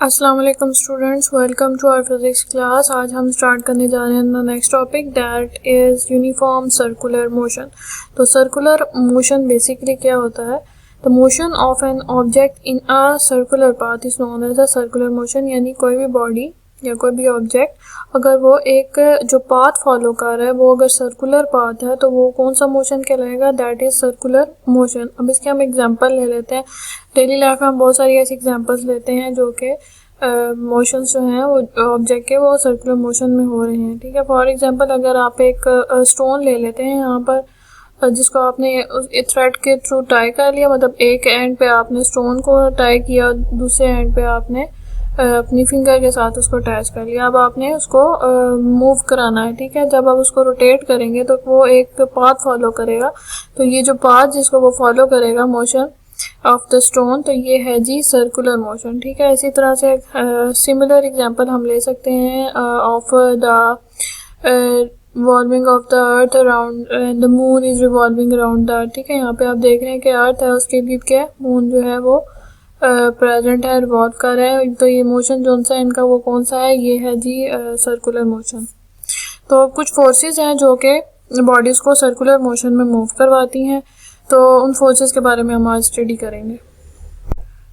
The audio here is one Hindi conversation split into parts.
अस्सलाम वालेकुम students, welcome to our physics class. आज हम स्टार्ट करने जा रहे हैं the next topic that is uniform circular motion. तो सर्कुलर मोशन बेसिकली क्या होता है? The motion of an object in a circular path is known as a circular motion. यानी कोई भी बॉडी या कोई भी ऑब्जेक्ट अगर वो एक जो पाथ फॉलो कर रहा है वो अगर सर्कुलर पाथ है तो वो कौन सा मोशन कहलाएगा? That is circular motion. अब इसके हम एग्जांपल ले लेते हैं। डेली लाइफ में हम बहुत सारी ऐसी एग्जांपल्स लेते हैं जो कि मोशंस जो हैं वो ऑब्जेक्ट के वो सर्कुलर मोशन में हो रहे हैं। ठीक है, फॉर एग्जांपल अगर आप एक स्टोन ले लेते हैं यहाँ पर जिसको आपने थ्रेड के थ्रू टाई कर लिया, मतलब एक एंड पे आपने स्टोन को टाई किया, दूसरे एंड पे आपने अपनी फिंगर के साथ उसको अटैच कर लिया। अब आपने उसको मूव कराना है। ठीक है, जब आप उसको रोटेट करेंगे तो वो एक पाथ फॉलो करेगा। तो ये जो पाथ जिसको वो फॉलो करेगा मोशन ऑफ द स्टोन, तो ये है जी सर्कुलर मोशन। ठीक है, इसी तरह से सिमिलर एग्जांपल हम ले सकते हैं of the revolving of the earth around the moon is revolving around the earth. ठीक है, यहाँ पे आप देख रहे हैं कि अर्थ है उसके इर्द क्या मून जो है वो प्रेजेंट है, रिवॉल्व कर रहा है। तो ये मोशन जो सा इनका वो कौन सा है? ये है जी सर्कुलर मोशन। तो कुछ फोर्सेस हैं जो कि बॉडीज को सर्कुलर मोशन में मूव करवाती हैं, तो उन फोर्सेस के बारे में हम आज स्टडी करेंगे।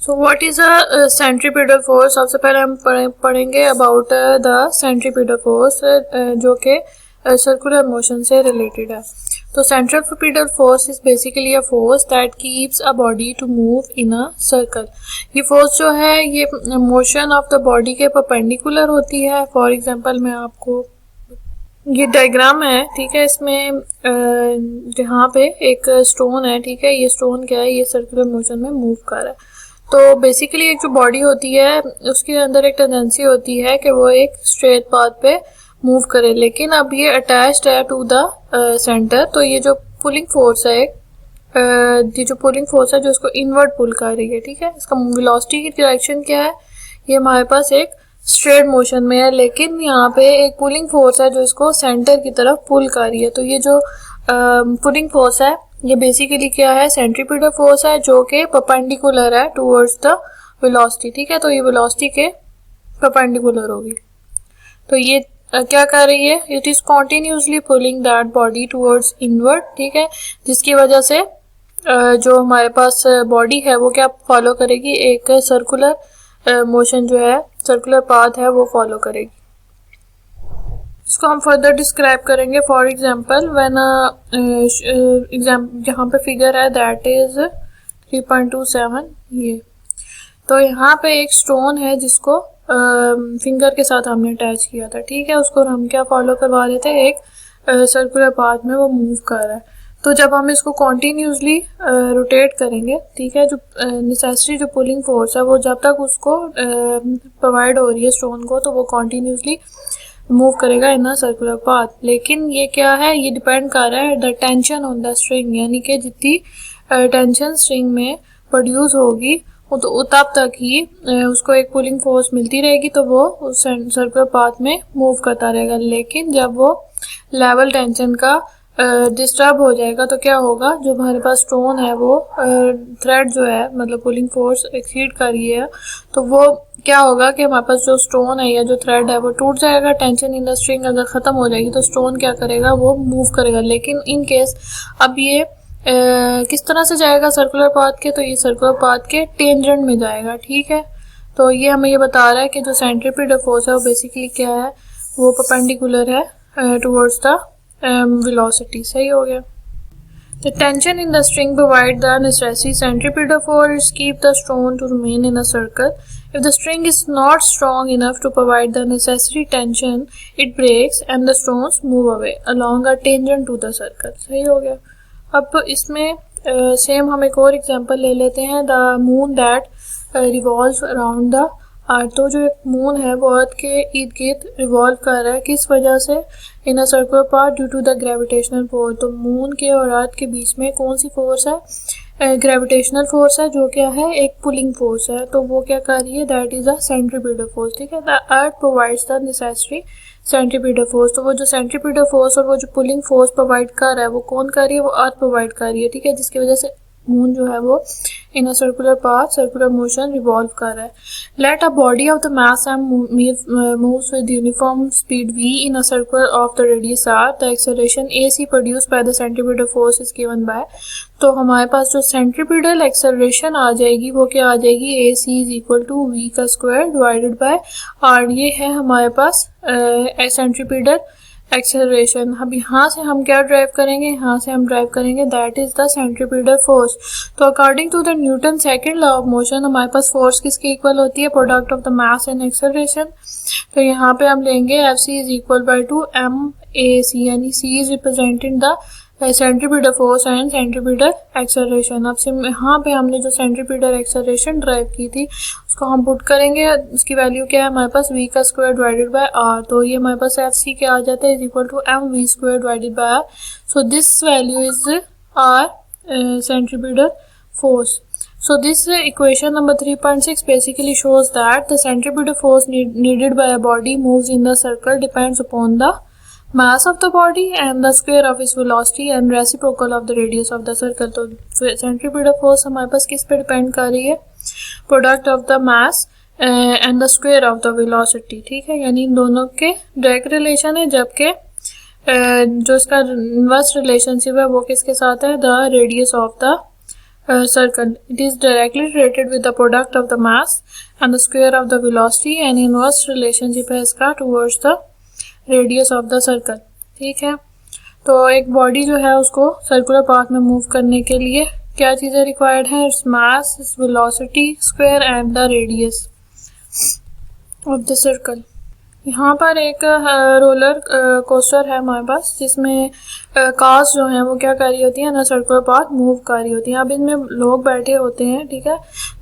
So what is a centripetal force? सबसे पहले हम पढ़ेंगे अबाउट द सेंट्रीपिटल फोर्स जो कि सर्कुलर मोशन से रिलेटेड है। तो centripetal force is basically a force that keeps a body to move in a circle. ये फोर्स जो है ये मोशन ऑफ द बॉडी के परपेंडिकुलर होती है। फॉर एग्जांपल मैं आपको ये डायग्राम है, ठीक है, इसमें जहाँ पे एक स्टोन है, ठीक है, ये स्टोन क्या है? ये सर्कुलर मोशन में मूव कर रहा है। तो बेसिकली एक जो बॉडी होती है उसके अंदर एक टेंडेंसी होती है कि वो एक स्ट्रेट पाथ पे मूव करे, लेकिन अब ये अटैच्ड है टू द सेंटर। तो ये जो पुलिंग फोर्स है ये जो पुलिंग फोर्स है जो इसको इनवर्ड पुल कर रही है, ठीक है, इसका वेलोसिटी की डायरेक्शन क्या है? ये हमारे पास एक स्ट्रेट मोशन में है, लेकिन यहाँ पे एक पुलिंग फोर्स है जो इसको सेंटर की तरफ पुल कर रही है। तो ये जो पुलिंग फोर्स है ये बेसिकली क्या है? सेंट्रीपिटल फोर्स है जो कि परपेंडिकुलर है टुवर्ड्स द वेलोसिटी। ठीक है, तो ये वेलोसिटी के परपेंडिकुलर होगी। तो ये क्या कर रही है? It is continuously pulling that body towards inward. ठीक है, जिसकी वजह से जो हमारे पास बॉडी है वो क्या फॉलो करेगी? एक सर्कुलर मोशन जो है, सर्कुलर पाथ है वो फॉलो करेगी। इसको हम फर्दर डिस्क्राइब करेंगे। फॉर एग्जांपल व्हेन जहाँ पे फिगर है दैट इज 3.27 ये, तो यहाँ पे एक स्टोन है जिसको फिंगर के साथ हमने अटैच किया था। ठीक है, उसको हम क्या फॉलो करवा रहे थे? एक सर्कुलर पाथ में वो मूव कर रहा है। तो जब हम इसको कॉन्टिन्यूसली रोटेट करेंगे, ठीक है, जो नेसेसरी जो पुलिंग फोर्स है वो जब तक उसको प्रोवाइड हो रही है स्टोन को, तो वो कॉन्टिन्यूसली मूव करेगा इन अ सर्कुलर पाथ। लेकिन ये क्या है? ये डिपेंड कर रहा है the tension on the string, यानी कि जितनी टेंशन स्ट्रिंग में प्रोड्यूस होगी तो तब तक ही उसको एक पुलिंग फोर्स मिलती रहेगी, तो वो उस सर्कुलर पाथ में मूव करता रहेगा। लेकिन जब वो लेवल टेंशन का डिस्टर्ब हो जाएगा तो क्या होगा? जो हमारे पास स्टोन है वो थ्रेड जो है, मतलब पुलिंग फोर्स एक्सीड कर रही है, तो वो क्या होगा कि हमारे पास जो स्टोन है या जो थ्रेड है वो टूट जाएगा। टेंशन इन द स्ट्रिंग अगर ख़त्म हो जाएगी तो स्टोन क्या करेगा? वो मूव करेगा। लेकिन इन केस अब ये किस तरह से जाएगा सर्कुलर पाथ के? तो ये सर्कुलर पाथ के टेंजेंट में जाएगा। ठीक है, तो ये हमें ये बता रहा है कि जो सेंट्रीपिटल फोर्स है वो बेसिकली क्या है? वो परपेंडिकुलर है टुवर्ड्स द वेलोसिटी। सही हो गया। The tension in the string provide the necessary centripetal force keep the stone to remain in a circle. If the string is not strong enough to provide the necessary tension, it breaks and the stones move away along a tangent to the circle. सही हो गया। अब इसमें सेम हम एक और एग्जांपल ले लेते हैं। The moon that revolve around the earth. तो जो एक मून है वो अर्थ के इर्द गिर्द रिवॉल्व कर रहा है, किस वजह से? In a circular path due to the gravitational force. तो मून के और अर्थ के बीच में कौन सी फोर्स है? ग्रेविटेशनल फोर्स है, जो क्या है? एक पुलिंग फोर्स है। तो वो क्या कर रही है? That is a centripetal force. ठीक है, the earth provides the necessary centripetal force. तो वो जो सेंट्रीपिटल फोर्स और वो जो पुलिंग फोर्स प्रोवाइड कर रहा है वो कौन कर रही है? वो अर्थ प्रोवाइड कर रही है। ठीक है, जिसकी वजह से मून जो है वो in a circular path circular motion revolve कर रहा है. Let a body of the mass M moves with uniform speed v in a circle of the radius r. The acceleration ac produced by the centripetal force is given by. तो हमारे पास जो सेंट्रीपिटल एक्सेलरेशन आ जाएगी वो क्या आ जाएगी, ac is equal to v का स्क्वायर डिवाइडेड बाय r. ये है हमारे पास सेंट्रीपिटल एक्सेलरेशन. अब यहाँ से हम क्या ड्राइव करेंगे, यहाँ से हम ड्राइव करेंगे that is the centripetal force. तो according to the Newton second law of motion हमारे पास फोर्स किसके इक्वल होती है, product of the mass and acceleration. तो यहाँ पे हम लेंगे Fc is equal by to MAC, यानी C is representing the centripetal force and centripetal acceleration. अब से यहाँ पे हमने जो सेंट्रीपिटल एक्सेलरेशन ड्राइव की थी उसको हम पुट करेंगे. उसकी वैल्यू क्या है हमारे पास, v का स्क्वायर डिवाइडेड बाय r. तो ये हमारे पास Fc क्या आ जाता है, is equal to mv square divided by r. So this value is r centripetal force. So this equation number 3.6 basically shows that the centripetal force needed by a body moves in the circle depends upon the mass of the body and the square of its velocity and reciprocal of the radius of the circle. तो centripetal force हमारे पास किस पे डिपेंड कर रही है, product of the mass and the square of the velocity. ठीक है, यानी इन दोनों के डायरेक्ट रिलेशन है, जबकि जो इसका इनवर्स रिलेशनशिप है वो किसके साथ है, the radius of the circle. It is directly related with the product of the mass and the square of the velocity and inverse relationship है इसका towards the radius of the circle. ठीक है, तो एक बॉडी जो है उसको सर्कुलर पाथ में मूव करने के लिए क्या चीज़ें रिक्वायर्ड हैं, its mass, velocity, square and the radius of the circle. यहाँ पर एक रोलर कोस्टर है हमारे पास जिसमें कार्स जो हैं वो क्या कर रही होती हैं ना, सर्कुलर पाथ मूव कर रही होती हैं. अब इनमें लोग बैठे होते हैं, ठीक है,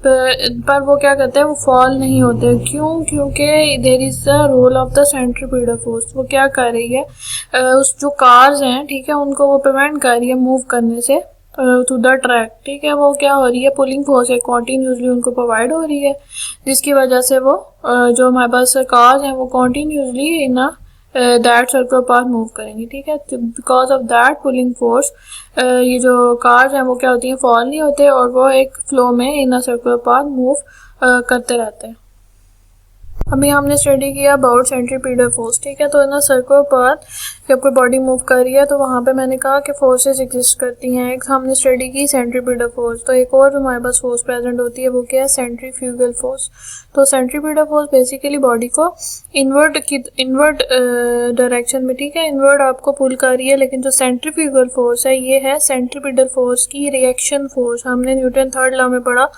पर वो क्या करते हैं, वो फॉल नहीं होते. क्यों, क्योंकि there is the role of the centripetal force. वो क्या कर रही है, उस जो कार्स हैं, ठीक है, उनको वो प्रिवेंट कर रही है मूव करने से टू द ट्रैक. ठीक है, वो क्या हो रही है, पुलिंग फोर्स है कॉन्टीन्यूसली उनको प्रोवाइड हो रही है, जिसकी वजह से वो जो हमारे पास कार्स हैं वो continuously in that circular path move करेंगी. ठीक है, because of that pulling force ये जो कार्स हैं वो क्या होती हैं, फॉल नहीं होते और वो एक फ्लो में इन सर्कुलर पाथ मूव करते रहते हैं. अभी हमने स्टडी किया अबाउट सेंट्रीपिटल फोर्स. ठीक है, तो इन सर्कुलर पाथ जब कोई बॉडी मूव कर रही है तो वहाँ पे मैंने कहा कि फोर्सेस एग्जिस्ट करती हैं. एक हमने स्टडी की सेंट्रीपिटल फोर्स, तो एक और हमारे पास फोर्स प्रेजेंट होती है, वो क्या है, सेंट्रीफ्यूगल फोर्स. तो सेंट्रीपिटल फोर्स बेसिकली बॉडी को इनवर्ट डायरेक्शन में, ठीक है, इनवर्ट आपको पुल कर रही है. लेकिन जो सेंट्रीफ्यूगल फोर्स है ये है सेंट्रीपिटल फोर्स की रिएक्शन फोर्स. हमने न्यूटन थर्ड लॉ में पढ़ा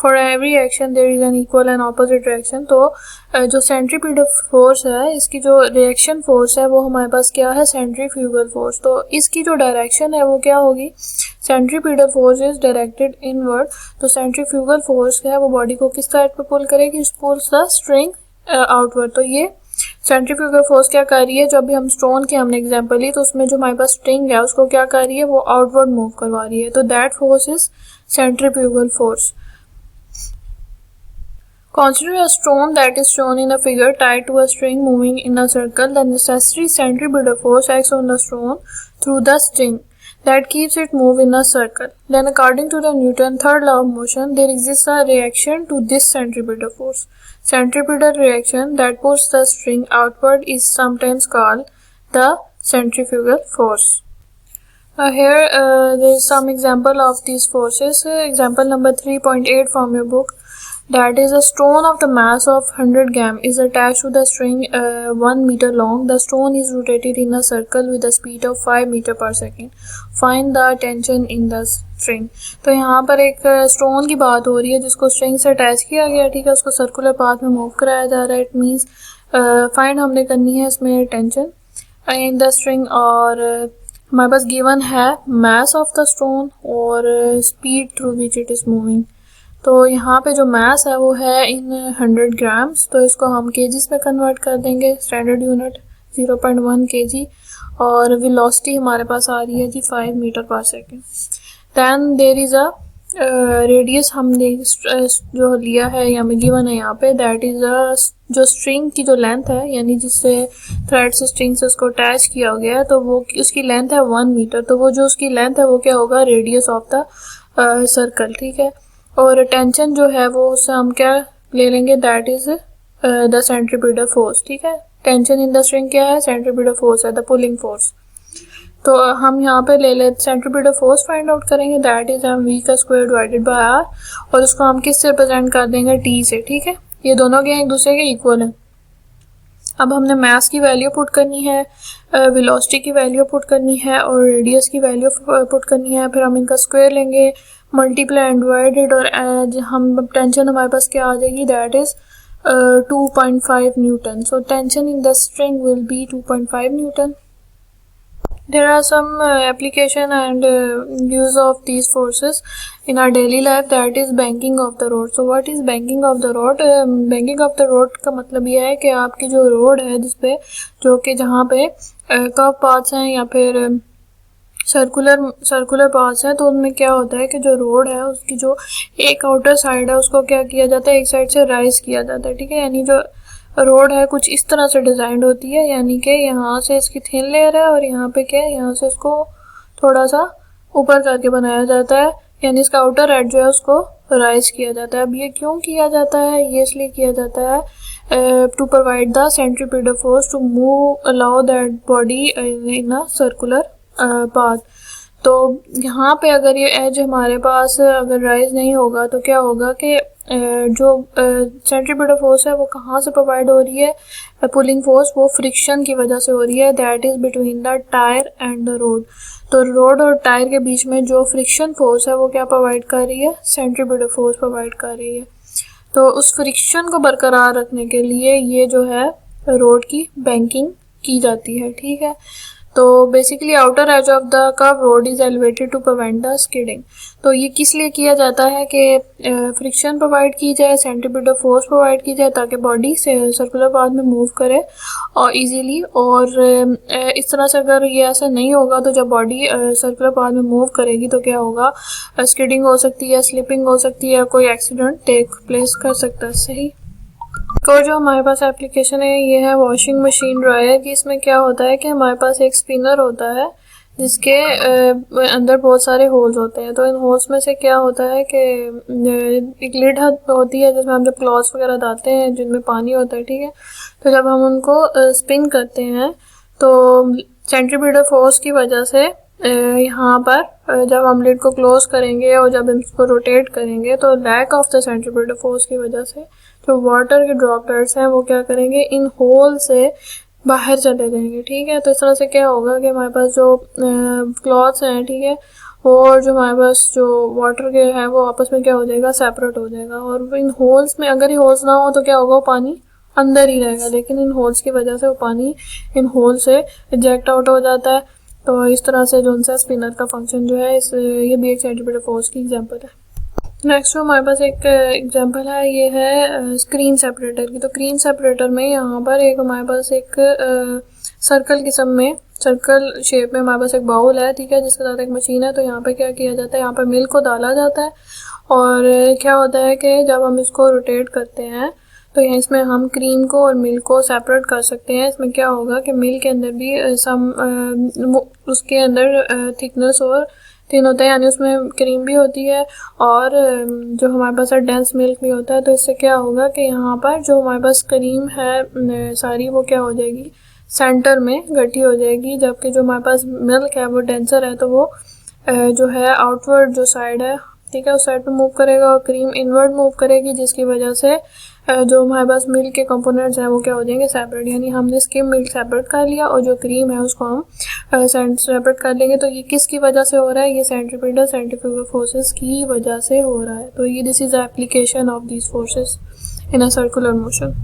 for every action there is an equal and opposite reaction. तो जो सेंट्रीपिटल फोर्स है इसकी जो रिएक्शन फोर्स है वो हमारे पास क्या है, सेंट्रीफ्यूगल फोर्स. तो इसकी जो डायरेक्शन है वो क्या होगी, centripetal force is directed inward. तो सेंट्रीफ्यूगल फोर्स क्या है, वो बॉडी को किस साइड पे पुल करेगी, पुल्स द स्ट्रिंग आउटवर्ड. तो ये सेंट्रीफ्यूगल फोर्स क्या कर रही है, जो अभी हम स्टोन की हमने एग्जांपल ली तो उसमें जो हमारे पास स्ट्रिंग है उसको क्या कर रही है, वो आउटवर्ड मूव करवा रही है. तो that force is centrifugal force. Consider a stone that is shown in the figure tied to a string moving in a circle. The necessary centripetal force acts on the stone through the string that keeps it move in a circle. Then according to the Newton third law of motion, there exists a reaction to this centripetal force. Centripetal reaction that pulls the string outward is sometimes called the centrifugal force. Here there is some example of these forces. Example number 3.8 from your book. That is, a stone of the mass of 100 gram is attached to the string 1 meter long. The stone is rotated in a circle with a speed of 5 meter per second. Find the tension in the string. तो यहाँ पर एक स्टोन की बात हो रही है जिसको स्ट्रिंग से अटैच किया गया, ठीक है, उसको सर्कुलर पाथ में मूव कराया जा रहा है. इट मीन्स फाइंड हमने करनी है इसमें टेंशन इन द स्ट्रिंग. और हमारे पास गिवन है मास ऑफ द स्टोन और speed through which it is moving. तो यहाँ पे जो मास है वो है इन 100 ग्राम्स. तो इसको हम केजीस में कन्वर्ट कर देंगे, स्टैंडर्ड यूनिट 0.1 kg. और वेलोसिटी हमारे पास आ रही है जी 5 metre per second. Then there is a radius हमने जो लिया है यहाँ में गिवन है यहाँ पे, दैट इज़ अ जो स्ट्रिंग की जो लेंथ है, यानी जिससे थ्रेड से स्ट्रिंग से उसको अटैच किया गया है, तो वो उसकी लेंथ है 1 मीटर. तो वो जो उसकी लेंथ है वो क्या होगा, रेडियस ऑफ द सर्कल, ठीक है। और टेंशन जो है वो उससे हम क्या ले लेंगे, that is the centripetal force, ठीक है। टेंशन इन द स्ट्रिंग क्या है, सेंट्रीपिटल फोर्स है, द पुलिंग फोर्स। तो हम यहाँ पे ले लेते सेंट्रीपिटल फोर्स फाइंड आउट करेंगे, दैट इज हम v का स्क्वायर डिवाइडेड बाय r, और उसको हम किससे रिप्रेजेंट कर देंगे, t से, ठीक है। ये दोनों क्या एक दूसरे के इक्वल है। अब हमने मास की वैल्यू पुट करनी है, वेलोसिटी की वैल्यू पुट करनी है और रेडियस की वैल्यू पुट करनी है। फिर हम इनका स्क्वायर लेंगे, मल्टीप्लाई एंड डिवाइडेड, और हम टेंशन हमारे पास क्या आ जाएगी, that is 2.5 Newton. So tension in the string will be 2.5 Newton. There are some application and use of these forces in our daily life, that is banking of the road. So what is banking of the road? Banking of the road का मतलब ये है कि आपकी जो रोड है जिसपे जो कि जहाँ पे कर्व पाथ्स हैं या फिर सर्कुलर पाथ्स है, तो उनमें क्या होता है कि जो रोड है उसकी जो एक आउटर साइड है उसको क्या किया जाता है, एक साइड से राइज किया जाता है, ठीक है। यानी जो रोड है कुछ इस तरह से डिजाइन होती है, यानी कि यहाँ से इसकी थिन लेयर है और यहाँ पे क्या है, यहाँ से इसको थोड़ा सा ऊपर करके बनाया जाता है, यानी इसका आउटर एज जो है उसको राइज किया जाता है। अब ये क्यों किया जाता है, ये इसलिए किया जाता है to provide the centripetal force to move allow that body in a circular path. तो यहाँ पे अगर ये एज हमारे पास अगर राइज नहीं होगा तो क्या होगा कि जो सेंट्रीपिटल फोर्स है वो कहाँ से प्रोवाइड हो रही है, पुलिंग फोर्स, वो फ्रिक्शन की वजह से हो रही है, that is between the tyre and the road. तो रोड और टायर के बीच में जो फ्रिक्शन फोर्स है वो क्या प्रोवाइड कर रही है, सेंट्रीपिटल फोर्स प्रोवाइड कर रही है। तो उस फ्रिक्शन को बरकरार रखने के लिए ये जो है रोड की बैंकिंग की जाती है, ठीक है। तो basically outer edge of the curve road is elevated to prevent the skidding. तो ये किस लिए किया जाता है कि फ्रिक्शन प्रोवाइड की जाए, सेंट्रीपिटल फोर्स प्रोवाइड की जाए, ताकि बॉडी सर्कुलर पाथ में मूव करे और इजीली। और इस तरह से अगर ये ऐसा नहीं होगा तो जब बॉडी सर्कुलर पाथ में मूव करेगी तो क्या होगा, स्किडिंग हो सकती है, स्लिपिंग हो सकती है, कोई एक्सीडेंट टेक प्लेस कर सकता है, सही। और जो हमारे पास एप्लीकेशन है ये है वॉशिंग मशीन ड्रायर की। इसमें क्या होता है कि हमारे पास एक स्पिनर होता है जिसके अंदर बहुत सारे होल्स होते हैं। तो इन होल्स में से क्या होता है कि एक लिड होती है जिसमें हम जब क्लॉथ्स वगैरह डालते हैं जिनमें पानी होता है, ठीक है। तो जब हम उनको स्पिन करते हैं तो सेंट्रीपिटल फोर्स की वजह से यहाँ पर जब हम लिड को क्लोज करेंगे और जब इसको रोटेट करेंगे तो lack of the centripetal force की वजह से जो वाटर के ड्रॉपलेट्स हैं वो क्या करेंगे, इन होल से बाहर चले जाएंगे, ठीक है। तो इस तरह से क्या होगा कि हमारे पास जो क्लॉथ्स हैं, ठीक है, और जो हमारे पास जो वाटर के हैं वो आपस में क्या हो जाएगा, सेपरेट हो जाएगा। और इन होल्स में अगर ये होल्स ना हो तो क्या होगा, वो पानी अंदर ही रहेगा, लेकिन इन होल्स की वजह से वो पानी इन होल से इजेक्ट आउट हो जाता है। तो इस तरह से जो उनसे स्पिनर का फंक्शन जो है ये भी एक सेंट्रीपिटल फोर्स की एग्जांपल है। नेक्स्ट जो हमारे पास एक एग्जांपल है ये है स्क्रीन सेपरेटर की। तो स्क्रीन सेपरेटर में यहाँ पर एक हमारे पास एक सर्कल किस्म में, सर्कल शेप में हमारे पास एक बाउल है, ठीक है, जिसके साथ एक मशीन है। तो यहाँ पे क्या किया जाता है, यहाँ पर मिल्क को डाला जाता है और क्या होता है कि जब हम इसको रोटेट करते हैं तो यहाँ इसमें हम क्रीम को और मिल्क को सेपरेट कर सकते हैं। इसमें क्या होगा कि मिल्क के अंदर भी उसके अंदर थिकनेस और थिन होता है, यानी उसमें क्रीम भी होती है और जो हमारे पास डेंस मिल्क भी होता है। तो इससे क्या होगा कि यहाँ पर जो हमारे पास क्रीम है सारी वो क्या हो जाएगी, सेंटर में गठी हो जाएगी, जबकि जो हमारे पास मिल्क है वो डेंसर है तो वो जो है आउटवर्ड जो साइड है, ठीक है, उस साइड पे मूव करेगा और क्रीम इनवर्ड मूव करेगी, जिसकी वजह से जो हमारे पास मिल्क के कंपोनेंट्स हैं वो क्या हो जाएंगे, सेपरेट। यानी हमने स्किम मिल्क सेपरेट कर लिया और जो क्रीम है उसको हम सेपरेट कर लेंगे। तो ये किसकी वजह से हो रहा है, ये सेंट्रीपिटल फोर्सेस की वजह से हो रहा है। तो ये this is the application of these forces in a circular motion.